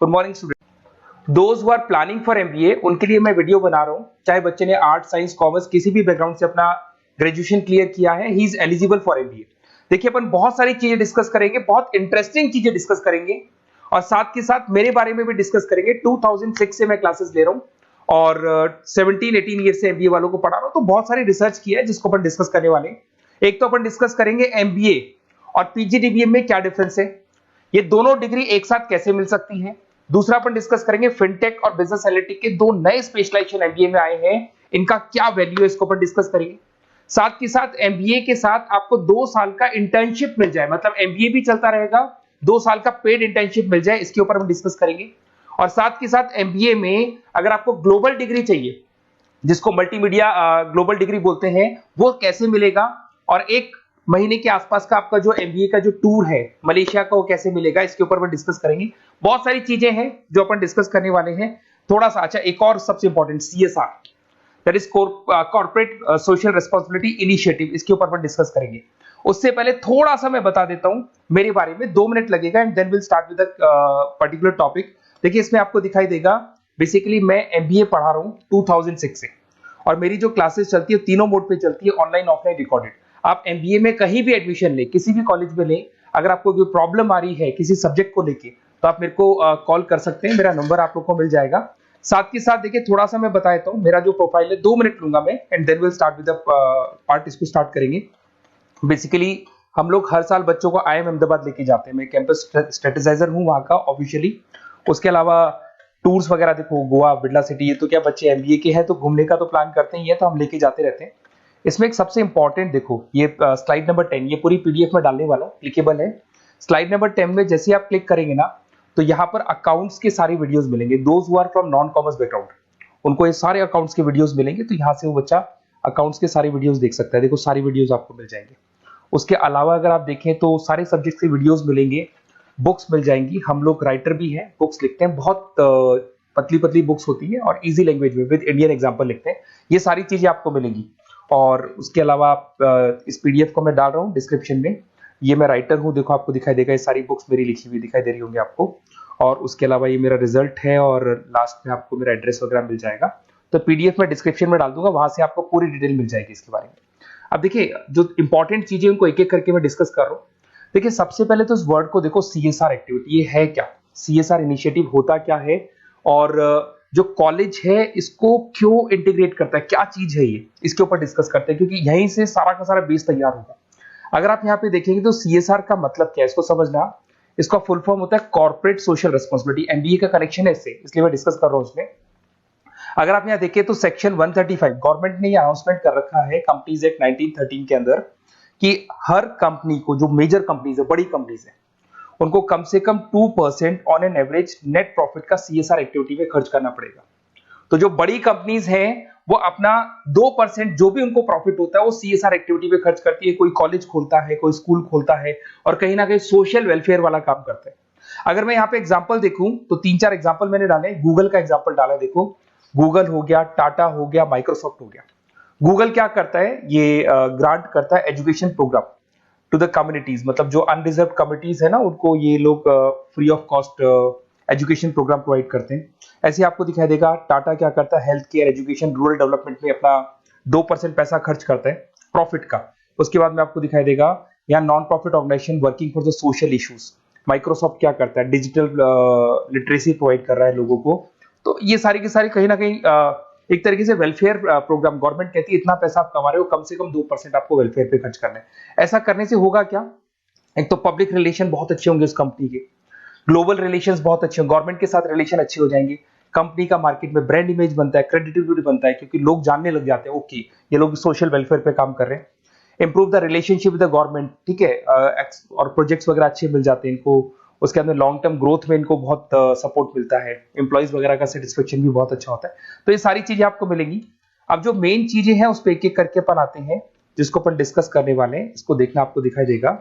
Good morning student. Those who are planning for MBA उनके लिए मैं वीडियो बना रहा हूं। चाहे बच्चे ने आर्ट, साइंस, कॉमर्स किसी भी बैकग्राउंड से अपना ग्रेजुएशन क्लियर किया है, he is eligible for MBA. देखिए अपन बहुत सारी चीजें डिस्कस करेंगे, बहुत इंटरेस्टिंग चीजें डिस्कस करेंगे और साथ के साथ मेरे बारे में भी डिस्कस करेंगे। 2006 से मैं क्लासेस ले रहा हूं और 17-18 ईयर से एमबीए वालों को पढ़ा रहा हूं, तो बहुत सारी रिसर्च किया है जिसको अपन डिस्कस करने वाले हैं। एक तो अपन डिस्कस करेंगे एमबीए और पीजीडीबीएम में क्या डिफरेंस है, ये दोनों डिग्री एक साथ कैसे मिल सकती है। दूसरा अपन डिस्कस करेंगे फिनटेक और बिजनेस एनालिटिक के दो नए स्पेशलाइजेशन एमबीए में आए हैं, इनका क्या वैल्यू है, इसको अपन डिस्कस करेंगे। साथ के साथ एमबीए के साथ आपको 2 साल का इंटर्नशिप मिल जाए, मतलब एमबीए भी चलता रहेगा, 2 साल का पेड इंटर्नशिप मिल जाए, इसके ऊपर हम डिस्कस करेंगे। और साथ के साथ एमबीए में अगर आपको ग्लोबल डिग्री चाहिए, जिसको मल्टीमीडिया ग्लोबल डिग्री बोलते हैं, वो कैसे मिलेगा, और 1 महीने के आसपास का आपका जो एमबीए का जो टूर है मलेशिया का, वो कैसे मिलेगा, इसके ऊपर अपन डिस्कस करेंगे। बहुत सारी चीजें हैं जो अपन डिस्कस करने वाले हैं। थोड़ा सा अच्छा, एक और सबसे important CSR, that is corporate social responsibility initiative, इसके ऊपर अपन डिस्कस करेंगे। उससे पहले थोड़ा सा मैं बता देता हूं मेरे बारे में, 2 मिनट लगेगा and then will start with particular topic. देखिए इसमें आपको दिखाई देगा, बेसिकली मैं एमबीए पढ़ा रहा हूं 2006 से और मेरी जो क्लासेस चलती है तीनों मोड पे चलती है, ऑनलाइन, ऑफलाइन, रिकॉर्डेड। आप एमबीए में कहीं भी एडमिशन लें, किसी भी कॉलेज में लें, अगर आपको कोई प्रॉब्लम आ रही है किसी सब्जेक्ट को लेके, तो आप मेरे को कॉल कर सकते हैं, मेरा नंबर आप लोग को मिल जाएगा। साथ के साथ देखिए थोड़ा सा मैं बता देता हूं, मेरा जो प्रोफाइल है 2 मिनट लूंगा मैं and then will start with the part, इसको स्टार्ट करेंगे। बेसिकली हम लोग हर साल बच्चों को आईएम अहमदाबाद लेके जाते हैं, मैं कैंपस स्ट्रेटेजाइजर हूं वहां का ऑफिशियली। उसके अलावा टूर्स वगैरह, देखो गोवा, बिरला सिटी, ये तो क्या बच्चे एमबीए के हैं तो घूमने का तो प्लान करते ही है, तो हम लेके जाते रहते हैं। इसमें एक सबसे इंपॉर्टेंट देखो, ये स्लाइड नंबर 10, ये पूरी पीडीएफ में डालने वाला हूं, क्लिकेबल है। स्लाइड नंबर 10 में जैसे आप क्लिक करेंगे ना, तो यहाँ पर अकाउंट्स के सारे वीडियोस मिलेंगे। Those who are from non commerce background, उनको ये सारे अकाउंट्स के वीडियोस मिलेंगे, तो यहाँ से वो बच्चा अकाउंट्स के सारे वीडियोस देख सकता है। देखो सारी वीडियोस आपको मिल जाएंगे। उसके अलावा अगर आप देखें तो सारे सब्जेक्ट के वीडियोस मिलेंगे, बुक्स मिल जाएंगी। हम लोग राइटर भी हैं, बुक्स लिखते हैं, बहुत पतली पतली बुक्स होती है और इजी लैंग्वेज में विद इंडियन एग्जांपल लिखते हैं। ये सारी चीजें आपको मिलेंगी। और उसके अलावा इस पीडीएफ को मैं डाल रहा हूँ डिस्क्रिप्शन में, ये मैं राइटर हूँ, देखो आपको दिखाई देगा, ये सारी बुक्स मेरी लिखी हुई दिखाई दे रही होंगी आपको। और उसके अलावा ये मेरा रिजल्ट है और लास्ट में आपको मेरा एड्रेस वगैरह मिल जाएगा। तो पीडीएफ में डिस्क्रिप्शन में डाल दूंगा, वहां से आपको पूरी डिटेल मिल जाएगी इसके बारे में। अब देखिए जो इंपॉर्टेंट चीजें उनको एक एक करके मैं डिस्कस कर रहा हूँ। देखिए सबसे पहले तो इस वर्ड को देखो, सीएसआर एक्टिविटी, ये है क्या, सीएसआर इनिशिएटिव होता क्या है, और जो कॉलेज है इसको क्यों इंटीग्रेट करता है, क्या चीज है ये, इसके ऊपर डिस्कस करते हैं, क्योंकि यहीं से सारा का सारा बेस तैयार होगा। अगर आप यहाँ पे देखेंगे तो सीएसआर का मतलब क्या है, इसको समझना। इसका फुल फॉर्म होता है कॉर्पोरेट सोशल रिस्पांसिबिलिटी। एमबीए का कनेक्शन है इससे, इसलिए मैं डिस्कस कर रहा हूँ इसमें। अगर आप यहाँ देखिए तो सेक्शन 135 गवर्नमेंट ने ये अनाउंसमेंट कर रखा है कंपनीज एक्ट 1913 के अंदर, कि हर कंपनी को, जो मेजर कंपनीज है, बड़ी कंपनीज है, उनको कम से कम 2% on an average net profit का सीएसआर एक्टिविटी में खर्च करना पड़ेगा। तो जो बड़ी कंपनीज हैं वो अपना 2% जो भी उनको प्रॉफिट होता है वो सीएसआर एक्टिविटी पे खर्च करती है। कोई कॉलेज खोलता है, कोई स्कूल खोलता है और कहीं ना कहीं सोशल वेलफेयर वाला काम करता है। अगर मैं यहाँ पे एग्जांपल देखूं तो 3-4 एग्जांपल मैंने डाले। गूगल का एग्जांपल डाला, देखो गूगल हो गया, टाटा हो गया, माइक्रोसॉफ्ट हो गया। गूगल क्या करता है, ये ग्रांट करता है education program to the communities, मतलब जो अनरिजर्व कम्युनिटीज है ना, उनको ये लोग free of cost education program provide करते हैं। ऐसे आपको दिखाई देगा टाटा क्या करता है, health care, education, rural development में अपना 2% पैसा खर्च करता है प्रॉफिट का। उसके बाद में आपको दिखाई देगा यहाँ non profit organisation working for the social issues. Microsoft क्या करता है, डिजिटल लिटरेसी प्रोवाइड कर रहा है लोगों को। तो ये सारी की सारी कहीं ना कहीं एक तरीके से वेलफेयर प्रोग्राम, गवर्नमेंट कहती है इतना पैसा आप कमा रहे हो, कम से कम 2% आपको वेलफेयर पे खर्च करना है। ऐसा करने से होगा क्या, एक तो पब्लिक रिलेशन बहुत अच्छे होंगे उस कंपनी के, ग्लोबल रिलेशंस बहुत अच्छे होंगे, गवर्नमेंट के साथ रिलेशन अच्छे हो जाएंगे, कंपनी का मार्केट में ब्रांड इमेज बनता है, क्रेडिबिलिटी बनता है, क्योंकि लोग जानने लग जाते हैं ओके ये लोग सोशल वेलफेयर पे काम कर रहे हैं। Improve the relationship with the government, ठीक है, और प्रोजेक्ट्स वगैरह अच्छे मिल जाते हैं इनको। उसके अंदर लॉन्ग टर्म ग्रोथ में इनको बहुत सपोर्ट मिलता है, एम्प्लॉइज वगैरह का सेटिस्फेक्शन भी बहुत अच्छा होता है। तो ये सारी चीजें आपको मिलेंगी। अब जो मेन चीजें हैं उस पर एक एक करके अपन आते हैं, जिसको अपन डिस्कस करने वाले हैं। इसको देखना, आपको दिखाई देगा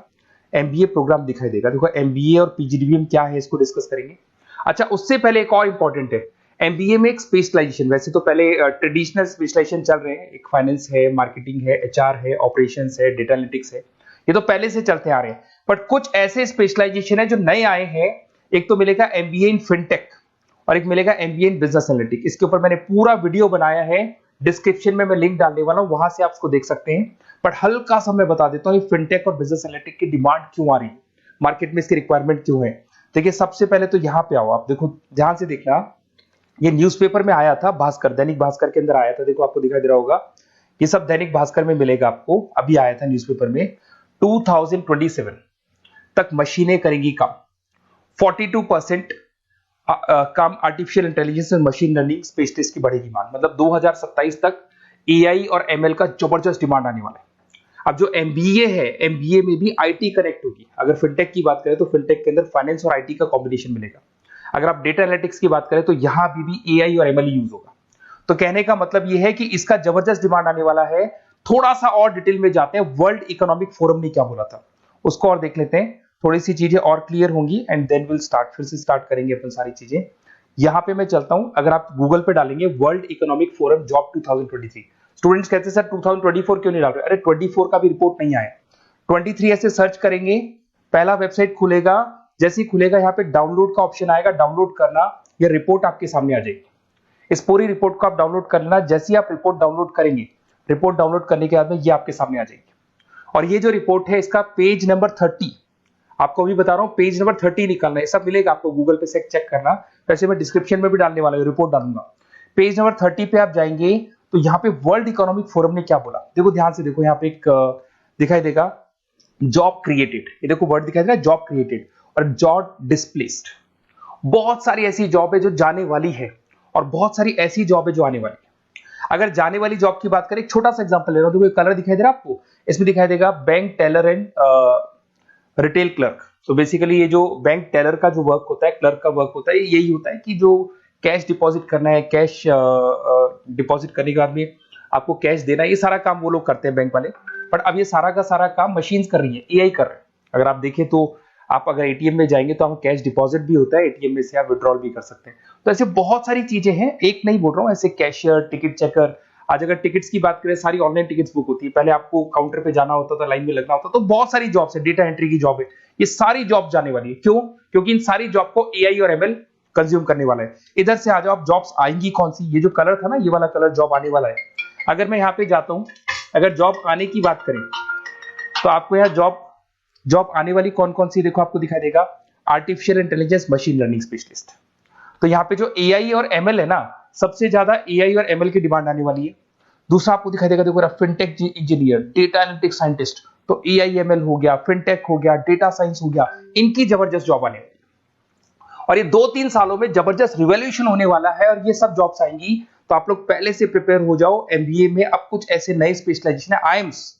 एमबीए प्रोग्राम दिखाई देगा। देखो एमबीए और पीजीडीबीएम क्या है, इसको डिस्कस करेंगे। अच्छा, उससे पहले एक और इंपॉर्टेंट है, एमबीए में एक स्पेशलाइजेशन, वैसे तो पहले ट्रेडिशनल स्पेशलाइजेशन चल रहे हैं, एक फाइनेंस है, मार्केटिंग है, एचआर है, ऑपरेशंस है, डेटा एनालिटिक्स है, ये तो पहले से चलते आ रहे हैं। बट कुछ ऐसे स्पेशलाइजेशन है जो नए आए हैं, एक तो मिलेगा एमबीए इन फिनटेक और एक मिलेगा एमबीए इन बिजनेस एनालिटिक्स। इसके ऊपर मैंने पूरा वीडियो बनाया है, डिस्क्रिप्शन में मैं लिंक डालने वाला हूं, वहां से आप इसको देख सकते हैं। बट हल्का सा मैं बता देता हूं फिनटेक और बिजनेस एनालिटिक्स की डिमांड क्यों आ रही है, मार्केट में इसकी रिक्वायरमेंट क्यों है। देखिए सबसे पहले तो यहाँ पे आओ, आप देखो ध्यान से देखना, ये न्यूज़पेपर में आया था, भास्कर, दैनिक भास्कर के अंदर आया था, देखो आपको दिखाई दे रहा होगा, ये सब दैनिक भास्कर में मिलेगा आपको, अभी आया था न्यूज़पेपर में। 2027 तक मशीनें करेंगी काम, 42% काम आर्टिफिशियल इंटेलिजेंस और मशीन लर्निंग स्पेशलिस्ट की बढ़ेगी मांग, मतलब 2027 तक एआई और एमएल का जबरदस्त डिमांड आने वाला है। अब जो एमबीए है, एमबीए में भी आईटी कनेक्ट होगी। अगर फिनटेक की बात करें तो फिनटेक के अंदर फाइनेंस और आईटी का कॉम्बिनेशन मिलेगा। अगर आप डेटा एनालिटिक्स की बात करें तो यहां भी एआई और एमएल यूज होगा। तो कहने का मतलब यह है कि इसका जबरदस्त डिमांड आने वाला है। थोड़ा सा और डिटेल में जाते हैं, वर्ल्ड इकोनॉमिक फोरम ने क्या बोला था उसको और देख लेते हैं, थोड़ी सी चीजें और क्लियर होंगी एंड देन विल स्टार्ट, फिर से स्टार्ट करेंगे अपन सारी चीजें। यहां पे मैं चलता हूं, अगर आप गूगल पे डालेंगे world economic forum job 2023, students कहते हैं सर 2024 क्यों नहीं डाल रहे, अरे 24 का भी रिपोर्ट नहीं आया, 23 ऐसे सर्च करेंगे, पहला वेबसाइट खुलेगा, जैसे ही खुलेगा यहाँ पे डाउनलोड का ऑप्शन आएगा, डाउनलोड करना, ये रिपोर्ट आपके सामने आ जाएगी। इस पूरी रिपोर्ट को आप डाउनलोड कर लेना, जैसे ही आप रिपोर्ट डाउनलोड करेंगे, रिपोर्ट डाउनलोड करने के बाद में ये आपके सामने आ जाएगी। और ये जो रिपोर्ट है इसका पेज नंबर 30, आपको भी बता रहा हूं पेज नंबर 30 निकालना है, सब मिलेगा आपको गूगल पे से चेक करना, वैसे मैं डिस्क्रिप्शन में भी डालने वाला हूं, रिपोर्ट डालूंगा। पेज नंबर 30 पे आप जाएंगे तो यहाँ पे वर्ल्ड इकोनॉमिक फोरम ने क्या बोला, देखो ध्यान से देखो, यहाँ पे एक दिखाई देगा जॉब क्रिएटेड, ये देखो वर्ड दिखाई दे रहा है जॉब क्रिएटेड और जॉब डिस्प्लेस्ड। बहुत सारी ऐसी जॉब है जो जाने वाली है और बहुत सारी ऐसी जॉब है जो आने वाली है। अगर जाने वाली जॉब की बात करें, एक छोटा सा एग्जांपल ले रहा हूं, देखो कलर दिखाई दे रहा है आपको, इसमें दिखाई देगा bank teller and retail clerk. तो बेसिकली ये जो बैंक टेलर का जो वर्क होता है, क्लर्क का वर्क होता है, यही होता है कि जो कैश डिपॉजिट करना है, कैश डिपॉजिट करने के बाद में आपको कैश देना है, ये सारा काम वो लोग करते हैं बैंक वाले। बट अब ये सारा का सारा काम मशीन्स कर रही है, एआई कर रहे हैं। अगर आप देखें तो आप अगर एटीएम में जाएंगे तो आप कैश डिपॉजिट भी होता है, एटीएम में से आप विड्रॉल भी कर सकते हैं। तो ऐसे बहुत सारी चीजें हैं, एक नहीं बोल रहा हूँ, ऐसे कैशियर, टिकट चेकर, आज अगर टिकट्स की बात करें, सारी ऑनलाइन टिकट्स बुक होती है, पहले आपको काउंटर पे जाना होता था, लाइन में लगना होता, तो बहुत सारी जॉब्स है, डेटा एंट्री की जॉब है, ये सारी जॉब जाने वाली है। क्यों? क्योंकि इन सारी जॉब को एआई और एमएल कंज्यूम करने वाला है। इधर से आ जाओ, आप जॉब्स आएंगी कौन सी, ये जो कलर था ना, ये वाला कलर जॉब आने वाला है। अगर मैं यहाँ पे जाता हूँ, अगर जॉब आने की बात करें तो आपको यहाँ जॉब आने वाली कौन कौन सी, देखो आपको दिखाई देगा artificial intelligence machine learning specialist. तो यहाँ पे जो एआई और एमएल है ना, सबसे ज्यादा एआई और एमएल की डिमांड आने वाली है। दूसरा आपको दिखाई देगा, देखो fintech engineer, data analytics scientist, तो एआई एमएल हो गया, फिनटेक हो गया, डेटा साइंस हो गया, इनकी जबरदस्त जॉब आने वाली है। और ये 2-3 सालों में जबरदस्त रिवॉल्यूशन होने वाला है और ये सब जॉब्स आएंगी। तो आप लोग पहले से प्रिपेयर हो जाओ। एमबीए में अब कुछ ऐसे नए स्पेशलाइजेशन है, आईएम्स,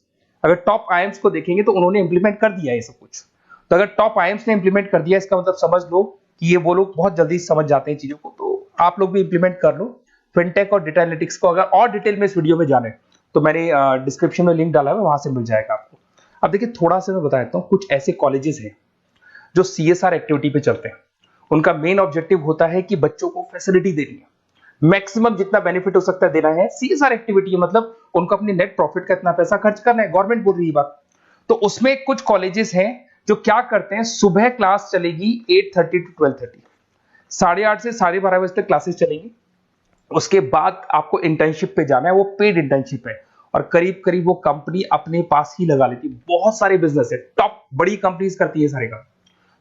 अगर टॉप आईएम्स को देखेंगे तो उन्होंने इंप्लीमेंट कर दिया है ये सब कुछ। तो अगर टॉप आईएम्स ने इंप्लीमेंट कर दिया, इसका मतलब समझ लो कि ये वो लोग बहुत जल्दी समझ जाते हैं चीजों को, तो आप लोग भी इंप्लीमेंट कर लो फिनटेक और डेटा एनालिटिक्स को। अगर और डिटेल में इस वीडियो में जाने तो मैंने डिस्क्रिप्शन में लिंक डाला है, वहां से मिल जाएगा आपको। अब देखिए थोड़ा सा मैं बता देता हूँ, कुछ ऐसे कॉलेजेस हैं जो सीएसआर एक्टिविटी पे चलते हैं। उनका मेन ऑब्जेक्टिव होता है कि बच्चों को फैसिलिटी देनी है, मैक्सिमम जितना बेनिफिट हो सकता है देना है। सीएसआर एक्टिविटी मतलब उनको अपने नेट प्रॉफिट का इतना पैसा खर्च करना है, गवर्नमेंट बोल रही है बात। तो उसमें कुछ कॉलेजेस हैं जो क्या करते हैं, सुबह क्लास चलेगी 8:30 to 12:30, 8:30 से 12:30 बजे तक क्लासेस चलेंगी। उसके बाद आपको इंटर्नशिप पे जाना है, वो पेड इंटर्नशिप है और करीब करीब वो कंपनी अपने पास ही लगा लेती है। बहुत सारे बिजनेस है, टॉप बड़ी कंपनीज करती है सारे काम।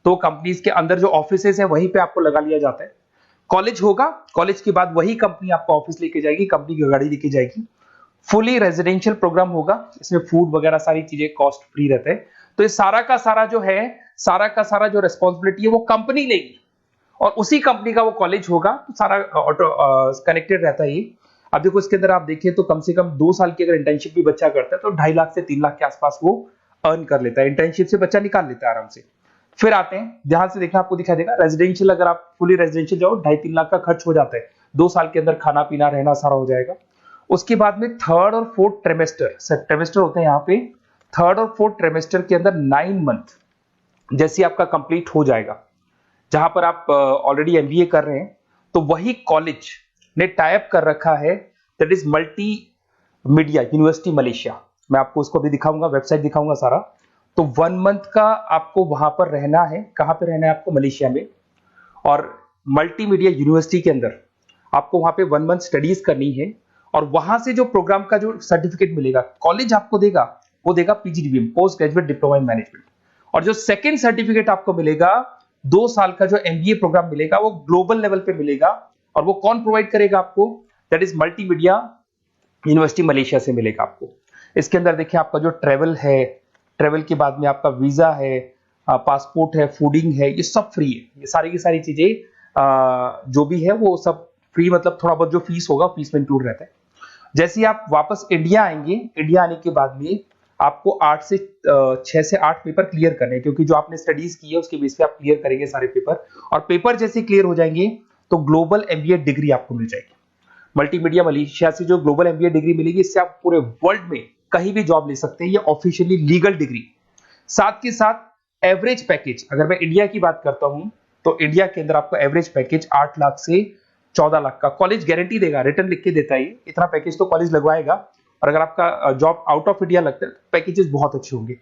तो कंपनीज के अंदर जो ऑफिसेज है वहीं पे आपको लगा लिया जाता है। कॉलेज होगा, कॉलेज के बाद वही कंपनी आपको ऑफिस लेके जाएगी, कंपनी की गाड़ी लेके जाएगी। फुली रेजिडेंशियल प्रोग्राम होगा, इसमें फूड वगैरह सारी चीजें कॉस्ट फ्री रहते हैं। तो ये सारा का सारा जो है, सारा का सारा जो रिस्पॉन्सिबिलिटी है वो कंपनी लेगी और उसी कंपनी का वो कॉलेज होगा। तो सारा ऑटो कनेक्टेड रहता है ये। अब देखो इसके अंदर आप देखिए तो कम से कम 2 साल की अगर इंटर्नशिप भी बच्चा करता है तो 2.5 लाख से 3 लाख के आसपास वो अर्न कर लेता है, इंटर्नशिप से बच्चा निकाल लेता है आराम से। फिर आते हैं, ध्यान से देखना, आपको दिखाई देगा रेजिडेंशियल, अगर आप फुली रेजिडेंशियल जाओ 2.5-3 लाख का खर्च हो जाता है, 2 साल के अंदर खाना पीना रहना सारा हो जाएगा। उसके बाद में थर्ड और फोर्थ ट्रेमेस्टर होते हैं यहाँ पे, थर्ड और फोर्थ ट्रेमेस्टर के अंदर 9 मंथ जैसे आपका कंप्लीट हो जाएगा, जहां पर आप ऑलरेडी एमबीए कर रहे हैं, तो वही कॉलेज ने टाइप कर रखा है, that is multi media university Malaysia. मैं आपको उसको भी दिखाऊंगा, वेबसाइट दिखाऊंगा सारा। तो 1 मंथ का आपको वहां पर रहना है, कहां पे रहना है आपको, मलेशिया में। और मल्टीमीडिया यूनिवर्सिटी के अंदर आपको वहां पे 1 मंथ स्टडीज करनी है और वहां से जो प्रोग्राम का जो सर्टिफिकेट मिलेगा कॉलेज आपको देगा, वो देगा PGDBM, post graduate diploma in management. और जो सेकंड सर्टिफिकेट आपको मिलेगा 2 साल का जो एमबीए प्रोग्राम मिलेगा वो ग्लोबल लेवल पे मिलेगा। और वो कौन प्रोवाइड करेगा आपको? That is multimedia university Malaysia से मिलेगा आपको। इसके अंदर देखिए आपका जो ट्रेवल है, ट्रेवल के बाद में आपका वीजा है, पासपोर्ट है, फूडिंग है, ये सब फ्री है। ये सारी की सारी चीजें जो भी है वो सब फ्री, मतलब थोड़ा बहुत जो फीस होगा फीस में इंक्लूड रहता है। जैसे ही आप वापस इंडिया आएंगे, इंडिया आने के बाद में आपको 6 से 8 पेपर क्लियर करने हैं, क्योंकि जो आपने स्टडीज की है उसके बेस पे आप क्लियर करेंगे सारे पेपर। और पेपर जैसे क्लियर हो जाएंगे तो ग्लोबल एमबीए डिग्री आपको मिल जाएगी। मल्टीमीडिया मलेशिया से जो ग्लोबल एमबीए डिग्री मिलेगी, इससे आप पूरे वर्ल्ड में कहीं भी जॉब ले सकते हैं। ये ऑफिशियली लीगल डिग्री। साथ के साथ एवरेज पैकेज, अगर मैं इंडिया की बात करता हूं तो इंडिया के अंदर आपको एवरेज पैकेज 8 लाख से 14 लाख का कॉलेज गारंटी देगा, रिटर्न लिख के देता है। इतना पैकेज तो कॉलेज लगवाएगा। और अगर आपका जॉब आउट ऑफ इंडिया लगता है तो पैकेजेस बहुत अच्छे होंगे।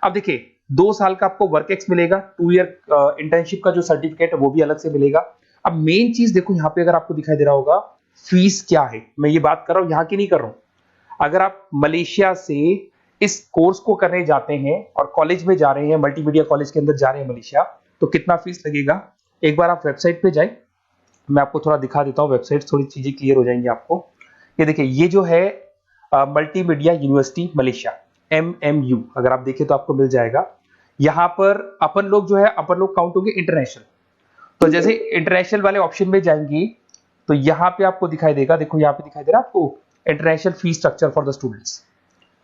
अब देखिए 2 साल का आपको वर्क एक्स मिलेगा, 2 ईयर इंटर्नशिप का जो सर्टिफिकेट है वो भी अलग से मिलेगा। अब मेन चीज देखो यहाँ पे, अगर आपको दिखाई दे रहा होगा फीस क्या है, मैं ये बात कर रहा हूं यहाँ की नहीं कर रहा हूं। अगर आप मलेशिया से इस कोर्स को करने जाते हैं और कॉलेज में जा रहे हैं, मल्टीमीडिया कॉलेज के अंदर जा रहे हैं मलेशिया, तो कितना फीस लगेगा? एक बार आप वेबसाइट पे जाए, मैं आपको थोड़ा दिखा देता हूं, वेबसाइट थोड़ी चीजें क्लियर हो जाएंगी आपको। ये देखिए, ये जो है मल्टीमीडिया यूनिवर्सिटी मलेशिया, MMU, अगर आप देखें तो आपको मिल जाएगा। यहां पर अपन लोग जो है, अपन लोग काउंट होंगे इंटरनेशनल। तो जैसे इंटरनेशनल वाले ऑप्शन में जाएंगे तो यहाँ पे आपको दिखाई देगा, देखो यहाँ पे दिखाई दे रहा है आपको international fees structure for the students.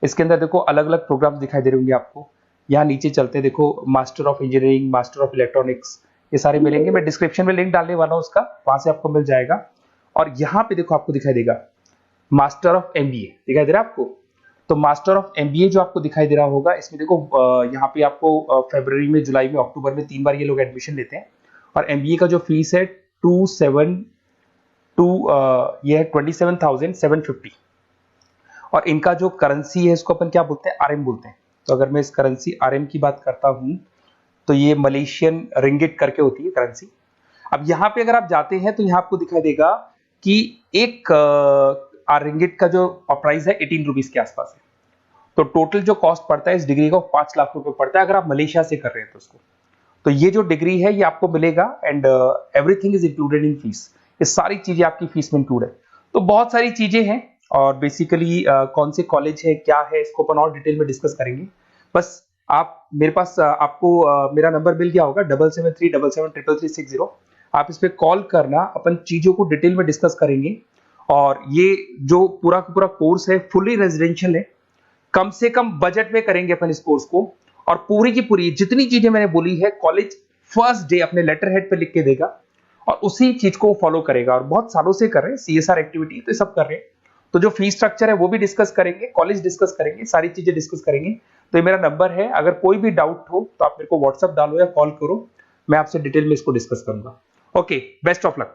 इसके अंदर देखो अलग अलग प्रोग्राम दिखाई दे रहे होंगे आपको। यहाँ नीचे चलते हैं, देखो master of engineering, master of electronics, ये सारे मिलेंगे। मैं डिस्क्रिप्शन में लिंक डालने वाला हूँ उसका, वहां से आपको मिल जाएगा। और यहाँ पे देखो आपको दिखाई देगा मास्टर ऑफ एमबीए, दिखाई दे रहा है आपको। तो मास्टर ऑफ एमबीए जो आपको दिखाई दे रहा होगा, इसमें देखो यहाँ पे आपको फरवरी में, जुलाई में, अक्टूबर में 3 बार ये लोग एडमिशन लेते हैं। और एमबीए का जो फीस है 27,750। और इनका जो करेंसी है इसको अपन क्या बोलते हैं? आरएम बोलते हैं। तो अगर मैं इस करेंसी आरएम की बात करता हूं तो ये मलेशियन रिंगिट करके होती है करेंसी। अब यहाँ पे अगर आप जाते हैं तो यहाँ आपको दिखाई देगा कि एक रिंगिट का जो प्राइस है 18 रुपीज के आसपास है। तो टोटल जो कॉस्ट पड़ता है इस डिग्री का 5 लाख रुपए पड़ता है, अगर आप मलेशिया से कर रहे हैं तो उसको। तो ये जो डिग्री है ये आपको मिलेगा and everything is included in fees. ये सारी चीजें आपकी फीस में इंक्लूड है। तो बहुत सारी चीजें हैं और बेसिकली कौन से कॉलेज है, क्या है, इसको अपन और डिटेल में डिस्कस करेंगे। बस आप मेरे पास आपको मेरा नंबर मिल गया होगा 7737773360। आप इस पे कॉल करना, अपन चीजों को डिटेल में डिस्कस करेंगे। और ये जो पूरा का पूरा कोर्स है फुली रेजिडेंशियल है, कम से कम बजट में करेंगे अपन इस कोर्स को। और पूरी की पूरी जितनी चीजें मैंने बोली है कॉलेज फर्स्ट डे अपने लेटर हेड पे लिख के देगा और उसी चीज को फॉलो करेगा। और बहुत सालों से कर रहे हैं, CSR एक्टिविटी तो सब कर रहे हैं। तो जो फीस स्ट्रक्चर है वो भी डिस्कस करेंगे, कॉलेज डिस्कस करेंगे, सारी चीजें डिस्कस करेंगे। तो ये मेरा नंबर है, अगर कोई भी डाउट हो तो आप मेरे को व्हाट्सएप डालो या कॉल करो, मैं आपसे डिटेल में इसको डिस्कस करूंगा। Okay, best of luck.